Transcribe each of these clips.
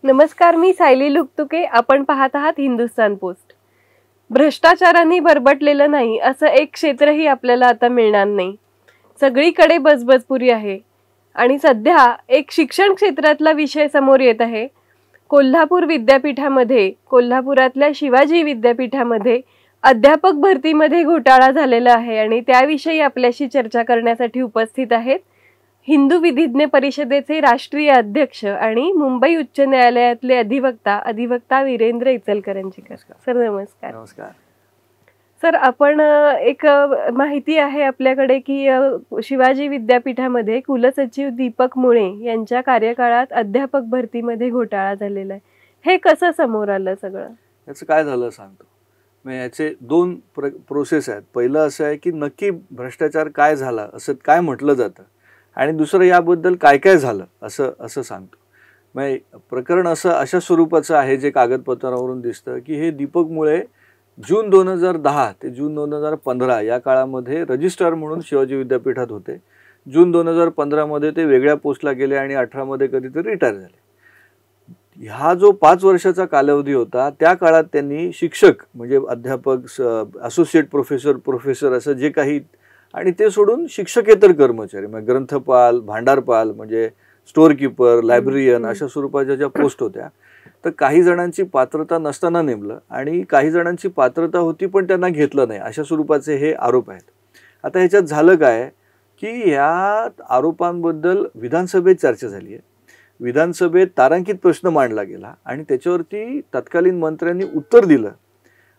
नमस्कार, मी सायली लुकतुके. आपण पाहत आहात हिंदुस्तान पोस्ट. भ्रष्टाचाराने बरबटलेलं नाही असं एक क्षेत्रही आपल्याला आता मिळणार नाही. सगळीकडे बजबजपुरी आहे. आणि सध्या एक शिक्षण क्षेत्रातला विषय समोर येत आहे. कोल्हापूर विद्यापीठामध्ये, कोल्हापुरातल्या शिवाजी विद्यापीठामध्ये अध्यापक भरतीमध्ये घोटाळा झालेला आहे आणि त्याविषयी आपल्याशी चर्चा करण्यासाठी उपस्थित आहेत हिंदू विधिज्ञ परिषदेचे राष्ट्रीय अध्यक्ष आणि मुंबई उच्च न्यायालयातले अधिवक्ता वीरेंद्र इचलकरंजीकर. सर नमस्कार. नमस्कार सर, आपण एक माहिती आहे आपल्याकडे की शिवाजी विद्यापीठामध्ये कुलसचिव दीपक मुळे यांच्या कार्यकाळात अध्यापक भरतीमध्ये घोटाळा झालेला आहे. हे कसं समोर आलं सगळं? याचं काय झालं सांगतो. मग याचे दोन प्रोसेस आहेत. पहिलं असं आहे की नक्की भ्रष्टाचार काय झाला असं काय म्हटलं जातं, आणि दुसरं याबद्दल काय काय झालं असं सांगतो. मग प्रकरण अशा स्वरूपाचं आहे जे कागदपत्रावरून दिसतं की हे दीपक मुळे जून 2010 ते जून 2015 या काळामध्ये रजिस्ट्रार म्हणून शिवाजी विद्यापीठात होते. जून 2015 मध्ये ते वेगळ्या पोस्टला गेले आणि 18 मध्ये कधीतरी रिटायर झाले. हा जो 5 वर्षाचा कालावधी होता त्या काळात त्यांनी शिक्षक म्हणजे अध्यापक, असोसिएट प्रोफेसर असं जे काही, आणि ते सोडून शिक्षकेतर कर्मचारी म्हणजे ग्रंथपाल, भांडारपाल म्हणजे स्टोअर कीपर, लायब्ररियन अशा स्वरूपाच्या ज्या पोस्ट होत्या, तर काही जणांची पात्रता नसताना नेमलं आणि काही जणांची पात्रता होती पण त्यांना घेतलं नाही, अशा स्वरूपाचे हे आरोप आहेत. आता ह्याच्यात झालं काय की या आरोपांबद्दल विधानसभेत चर्चा झाली आहे. विधानसभेत तारांकित प्रश्न मांडला गेला आणि त्याच्यावरती तत्कालीन मंत्र्यांनी उत्तर दिलं.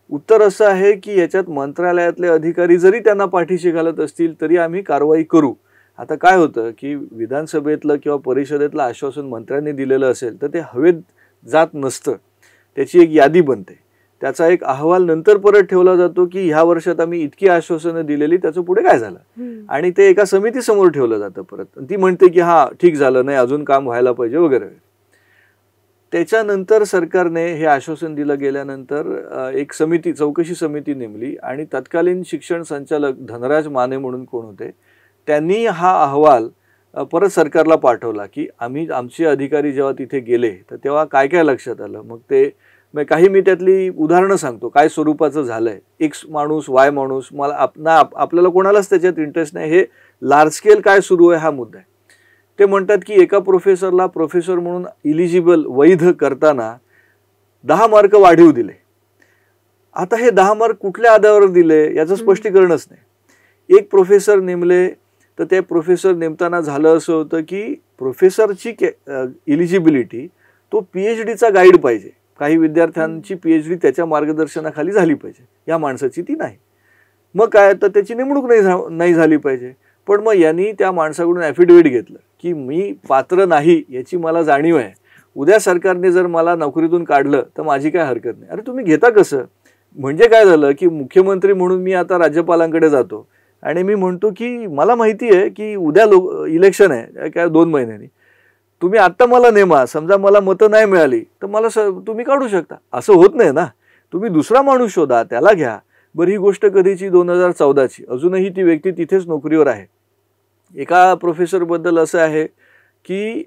उत्तर असं आहे की याच्यात मंत्रालयातले अधिकारी जरी त्यांना पाठीशी घालत असतील तरी आम्ही कारवाई करू. आता काय होतं की विधानसभेतलं किंवा परिषदेतलं आश्वासन मंत्र्यांनी दिलेलं असेल तर ते हवेत जात नसतं. त्याची एक यादी बनते, त्याचा एक अहवाल नंतर परत ठेवला जातो की ह्या वर्षात आम्ही इतकी आश्वासनं दिलेली, त्याचं पुढे काय झालं, आणि ते एका समितीसमोर ठेवलं जातं परत. ती म्हणते की हा ठीक झालं नाही, अजून काम व्हायला पाहिजे वगैरे. त्याच्यानंतर सरकारने हे आश्वासन दिलं गेल्यानंतर एक चौकशी समिती नेमली आणि तत्कालीन शिक्षण संचालक धनराज माने म्हणून कोण होते, त्यांनी हा अहवाल परत सरकारला पाठवला की आमचे अधिकारी जेव्हा तिथे गेले तर तेव्हा काय काय लक्षात आलं. मग काही मी त्यातली उदाहरणं सांगतो काय स्वरूपाचं झालंय. एक्स माणूस, वाय माणूस, मला आपल्याला कोणालाच त्याच्यात इंटरेस्ट नाही, हे लार्ज स्केल काय सुरू आहे हा मुद्दा आहे. ते म्हणतात की एका प्रोफेसरला प्रोफेसर म्हणून इलिजिबल वैध करताना 10 मार्क वाढीव दिले. आता हे 10 मार्क कुठल्या आधारावर दिले याचं स्पष्टीकरणच नाही. एक प्रोफेसर नेमले तर ते प्रोफेसर नेमताना झालं असं होतं की प्रोफेसरची इलिजिबिलिटी तो PhDचा गाईड पाहिजे. काही विद्यार्थ्यांची PhD त्याच्या मार्गदर्शनाखाली झाली पाहिजे, या माणसाची ती नाही. मग काय तर त्याची नेमणूक नाही झाली पाहिजे. पण मग यांनी त्या माणसाकडून ॲफिडेव्हिट घेतलं की मी पात्र नाही याची मला जाणीव आहे, उद्या सरकारने जर मला नोकरीतून काढलं तर माझी काय हरकत नाही. अरे तुम्ही घेता कसं? म्हणजे काय झालं की मुख्यमंत्री म्हणून मी आता राज्यपालांकडे जातो आणि मी म्हणतो की मला माहिती आहे की उद्या इलेक्शन आहे काय 2 महिन्यांनी, तुम्ही आत्ता मला नेमा, समजा मला मतं नाही मिळाली तर मला तुम्ही काढू शकता. असं होत नाही ना. तुम्ही दुसरा माणूस शोधा, त्याला घ्या. बरं, ही गोष्ट कधीची 2014ची, अजूनही ती व्यक्ती तिथेच नोकरीवर आहे. एका प्रोफेसरबद्दल असं आहे की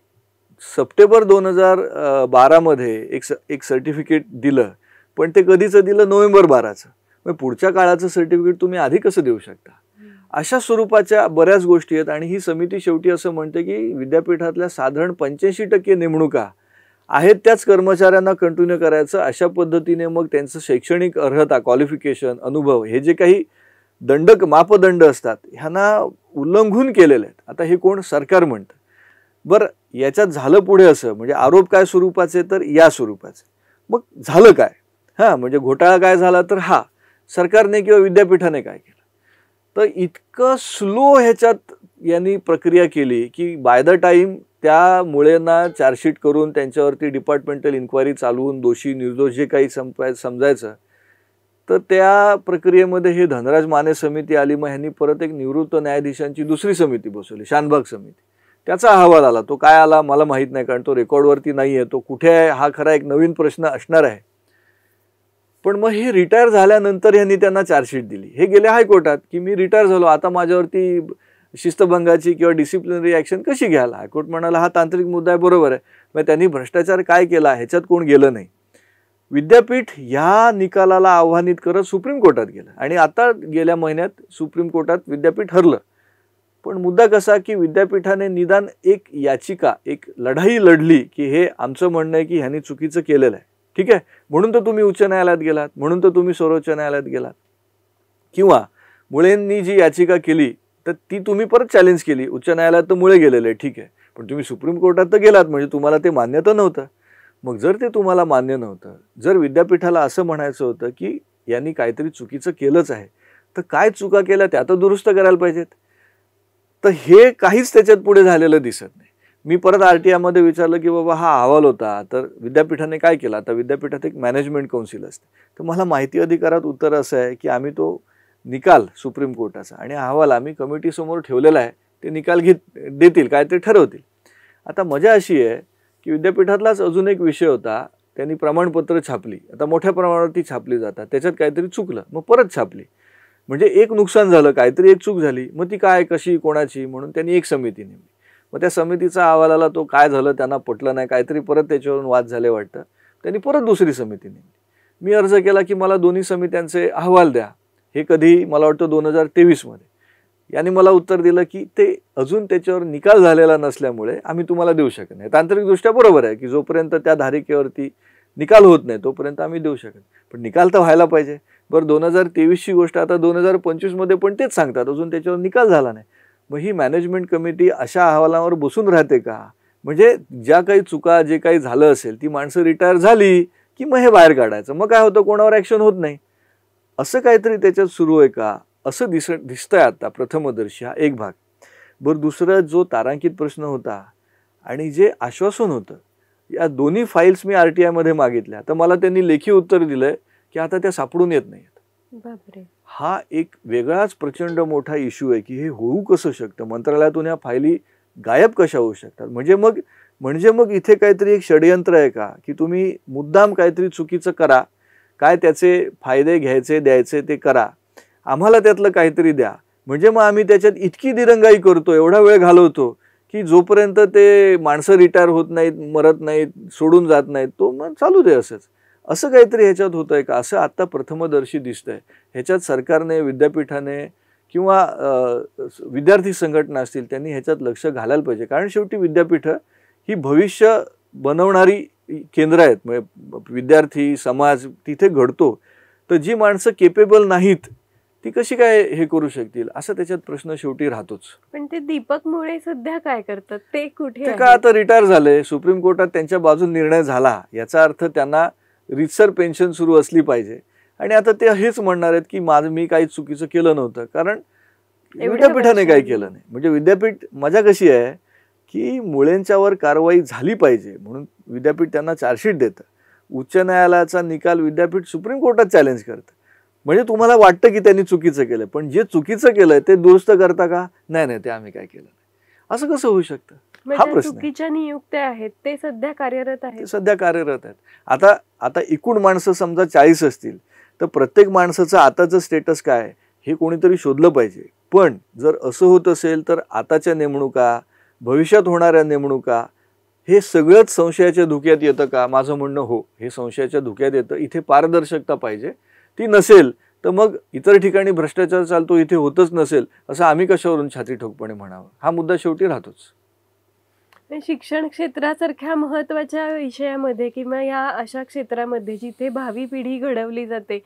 सप्टेंबर 2012 मध्ये एक सर्टिफिकेट दिलं, पण ते कधीचं दिलं, नोव्हेंबर 12चं. मग पुढच्या काळाचं सर्टिफिकेट तुम्ही आधी कसं देऊ शकता? अशा स्वरूपाच्या बऱ्याच गोष्टी आहेत. आणि ही समिती शेवटी असं म्हणते की विद्यापीठातल्या साधारण 85% नेमणुका आहेत त्याच कर्मचाऱ्यांना कंटिन्यू करायचं. अशा पद्धतीने मग त्यांचं शैक्षणिक अर्हता, क्वालिफिकेशन, अनुभव हे जे काही मापदंड असतात ह्यांना उल्लंघन केलेले आहेत. आता हे कोण? सरकार म्हणतं. बरं, याच्यात झालं पुढे असं, म्हणजे आरोप काय स्वरूपाचे तर या स्वरूपाचे. मग झालं काय? म्हणजे घोटाळा काय झाला तर सरकारने किंवा विद्यापीठाने काय केलं तर इतकं स्लो ह्याच्यात यांनी प्रक्रिया केली की बाय द टाईम त्या मुळेंना चार्जशीट करून त्यांच्यावरती डिपार्टमेंटल इन्क्वायरी चालवून दोषी निर्दोष जे काही समजायचं, तर त्या प्रक्रियेमध्ये हे धनराज माने समिती आली. मग ह्यांनी परत एक निवृत्त न्यायाधीशांची दुसरी समिती बसवली, शानबाग समिती. त्याचा अहवाल आला. तो काय आला मला माहीत नाही, कारण तो रेकॉर्डवरती नाही आहे. तो कुठे आहे हा खरा एक नवीन प्रश्न असणार आहे. पण मग हे रिटायर झाल्यानंतर ह्यांनी त्यांना चार्जशीट दिली. हे गेले हायकोर्टात की मी रिटायर झालो, आता माझ्यावरती शिस्तभंगाची किंवा डिसिप्लिनरी ॲक्शन कशी घ्याल. हायकोर्ट म्हणाला हा तांत्रिक मुद्दा आहे, बरोबर आहे. मग त्यांनी भ्रष्टाचार काय केला ह्याच्यात कोण गेलं नाही. विद्यापीठ ह्या निकालाला आव्हानित करत सुप्रीम कोर्टात गेलं आणि आता गेल्या महिन्यात सुप्रीम कोर्टात विद्यापीठ हरलं. पण मुद्दा कसा की विद्यापीठाने निदान एक याचिका, एक लढाई लढली की हे आमचं म्हणणं आहे की ह्यांनी चुकीचं केलेलं आहे, ठीक आहे, म्हणून तर तुम्ही उच्च न्यायालयात गेलात, म्हणून तर तुम्ही सर्वोच्च न्यायालयात गेलात. किंवा मुळेंनी जी याचिका केली तर ती तुम्ही परत चॅलेंज केली, उच्च न्यायालयात तर मुळे गेलेले, ठीक आहे, पण तुम्ही सुप्रीम कोर्टात तर गेलात, म्हणजे तुम्हाला ते मान्य तर नव्हतं. मग जर ते तुम्हाला मान्य नव्हतं, जर विद्यापीठाला असं म्हणायचं होतं की यांनी काहीतरी चुकीचं केलंच आहे, तर काय चुका केल्या त्या तर दुरुस्त करायला पाहिजेत. तर हे काहीच त्याच्यात पुढे झालेलं दिसत नाही. मी परत RTI मध्ये विचारलं की बाबा हा अहवाल होता, तर विद्यापीठाने काय केलं. आता विद्यापीठात एक मॅनेजमेंट काउन्सिल असते, तर मला माहिती अधिकारात उत्तर असं आहे की आम्ही तो निकाल सुप्रीम कोर्टाचा आणि अहवाल आम्ही कमिटी समोर ठेवलेला आहे, ते निकाल देतील, काय ते ठरवतील. आता मजा अशी आहे की विद्यापीठातलाच अजून एक विषय होता, त्यांनी प्रमाणपत्र छापली, आता मोठ्या प्रमाणावरती छापली जातात, त्याच्यात काहीतरी चुकलं, मग परत छापली, म्हणजे एक नुकसान झालं, काहीतरी एक चूक झाली, मग ती काय, कशी, कोणाची, म्हणून त्यांनी एक समिती नेमली. मग त्या समितीचा अहवालाला तो काय झालं त्यांना पटलं नाही, काहीतरी परत त्याच्यावरून वाद झाले वाटतं, त्यांनी परत दुसरी समिती नेमली. मी अर्ज केला की मला दोन्ही समित्यांचे अहवाल द्या. हे कधी मला वाटतं 2023 मध्ये. यांनी मला उत्तर दिलं की ते अजून त्याच्यावर निकाल झालेला नसल्यामुळे आम्ही तुम्हाला देऊ शकत नाही. तांत्रिकदृष्ट्या बरोबर आहे की जोपर्यंत त्या धारिकेवरती निकाल होत नाही तोपर्यंत आम्ही देऊ शकत, पण निकाल तर व्हायला पाहिजे. बरं 2023 ची गोष्ट आता 2025 मध्ये पण तेच सांगतात अजून त्याच्यावर निकाल झाला नाही. मग ही मॅनेजमेंट कमिटी अशा अहवालावर बसून राहते का. म्हणजे ज्या काही चुका, जे काही झालं असेल, ती माणसं रिटायर झाली की मग हे बाहेर काढायचं, मग काय होतं, कोणावर ॲक्शन होत नाही, असं काहीतरी त्याच्यात सुरू आहे का, असं दिसतंय आता प्रथमदर्शी. हा एक भाग. बरं दुसरा जो तारांकित प्रश्न होता आणि जे आश्वासन होतं, या दोन्ही फाईल्स मी RTI मध्ये मागितल्या, तर मला त्यांनी लेखी उत्तर दिलंय की आता त्या सापडून येत नाहीत. बापरे. हा एक वेगळाच प्रचंड मोठा इश्यू आहे की हे होऊ कसं शकतं, मंत्रालयातून या फायली गायब कशा होऊ शकतात. म्हणजे मग इथे काहीतरी एक षडयंत्र आहे का की तुम्ही मुद्दाम काहीतरी चुकीचं करा, काय त्याचे फायदे घ्यायचे द्यायचे ते करा, आम्हाला त्यातलं काहीतरी द्या, म्हणजे मग आम्ही त्याच्यात इतकी दिरंगाई करतो, एवढा वेळ घालवतो की जोपर्यंत ते माणसं रिटायर होत नाहीत, मरत नाहीत, सोडून जात नाहीत, तो मग चालू दे असंच. असं काहीतरी ह्याच्यात होतंय का, असं आता प्रथमदर्शी दिसतंय. ह्याच्यात सरकारने, विद्यापीठाने किंवा विद्यार्थी संघटना असतील त्यांनी ह्याच्यात लक्ष घालायला पाहिजे. कारण शेवटी विद्यापीठं ही भविष्य बनवणारी केंद्र आहेत. म्हणजे विद्यार्थी समाज तिथे घडतो, तर जी माणसं केपेबल नाहीत ती कशी काय हे करू शकतील, असं त्याच्यात प्रश्न शेवटी राहतोच. पण ते दीपक मुळे सध्या काय करतात, ते कुठे ते का आता रिटायर झाले, सुप्रीम कोर्टात त्यांच्या बाजून निर्णय झाला, याचा अर्थ त्यांना रितसर पेन्शन सुरू असली पाहिजे. आणि आता ते हेच म्हणणार आहेत की मी काही चुकीचं केलं नव्हतं, कारण विद्यापीठाने काही केलं नाही. म्हणजे विद्यापीठ, मजा कशी आहे की मुळेंच्यावर कारवाई झाली पाहिजे म्हणून विद्यापीठ त्यांना चार्जशीट देतं, उच्च न्यायालयाचा निकाल विद्यापीठ सुप्रीम कोर्टात चॅलेंज करतं. म्हणजे तुम्हाला वाटतं की त्यांनी चुकीचं केलं, पण जे चुकीचं केलंय ते दुरुस्त करता का, नाही ते आम्ही काय केलं नाही, असं कसं होऊ शकतं, हा प्रश्न. चुकीच्या नियुक्त्या आहेत ते सध्या कार्यरत आहेत. आता एकूण माणसं समजा 40 असतील, तर प्रत्येक माणसाचं आताचं स्टेटस काय हे कोणीतरी शोधलं पाहिजे. पण जर असं होत असेल तर आताच्या नेमणुका, भविष्यात होणाऱ्या नेमणुका, हे सगळंच संशयाच्या धुक्यात येतं का. माझं म्हणणं हो, हे संशयाच्या धुक्यात येतं. इथे पारदर्शकता पाहिजे, ती नसेल तर मग इतर ठिकाणी भ्रष्टाचार चालतो, इथे होतच नसेल असं आम्ही कशावरून छाती ठोकपणे म्हणावं, हा मुद्दा शेवटी राहतोच. शिक्षण क्षेत्रासारख्या महत्त्वाच्या विषयामध्ये किंवा या अशा क्षेत्रामध्ये जिथे भावी पिढी घडवली जाते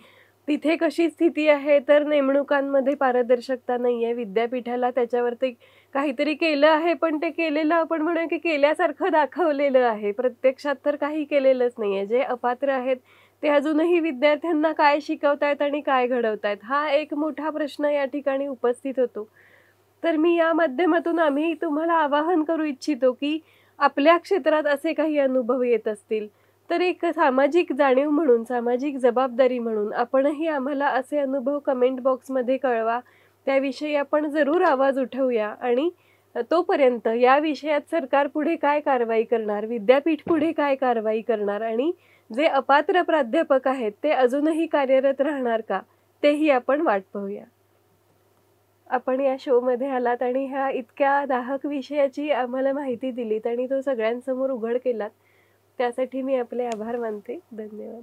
तिथे कशी स्थिती आहे, तर नेमणुकांमध्ये पारदर्शकता नाहीये. विद्यापीठाला त्याच्यावरती काहीतरी केलं आहे, पण ते केलेलं आपण म्हणूया की केल्यासारखं दाखवलेलं आहे, प्रत्यक्षात तर काही केलेलंच नाहीये. जे अपात्र आहेत ते अजूनही विद्यार्थ्यांना काय शिकवतायत आणि काय घडवतायत, हा एक मोठा प्रश्न या ठिकाणी उपस्थित होतो. तर मी या माध्यमातून आम्ही तुम्हाला आवाहन करू इच्छितो की आपल्या क्षेत्रात असे काही अनुभव येत असतील तर एक सामाजिक जाणीव म्हणून, सामाजिक जबाबदारी म्हणून आपणही आम्हाला असे अनुभव कमेंट बॉक्समध्ये कळवा. त्याविषयी आपण जरूर आवाज उठवूया. आणि तोपर्यंत या विषयात सरकार पुढे काय कारवाई करणार, विद्यापीठ पुढे काय कारवाई करणार आणि जे अपात्र प्राध्यापक आहेत ते अजूनही कार्यरत राहणार का, तेही आपण वाट पाहूया. आपण या शोमध्ये आलात आणि ह्या इतक्या दाहक विषयाची आम्हाला माहिती दिलीत आणि तो सगळ्यांसमोर उघड केलात त्यासाठी मी आपले आभार मानते. धन्यवाद.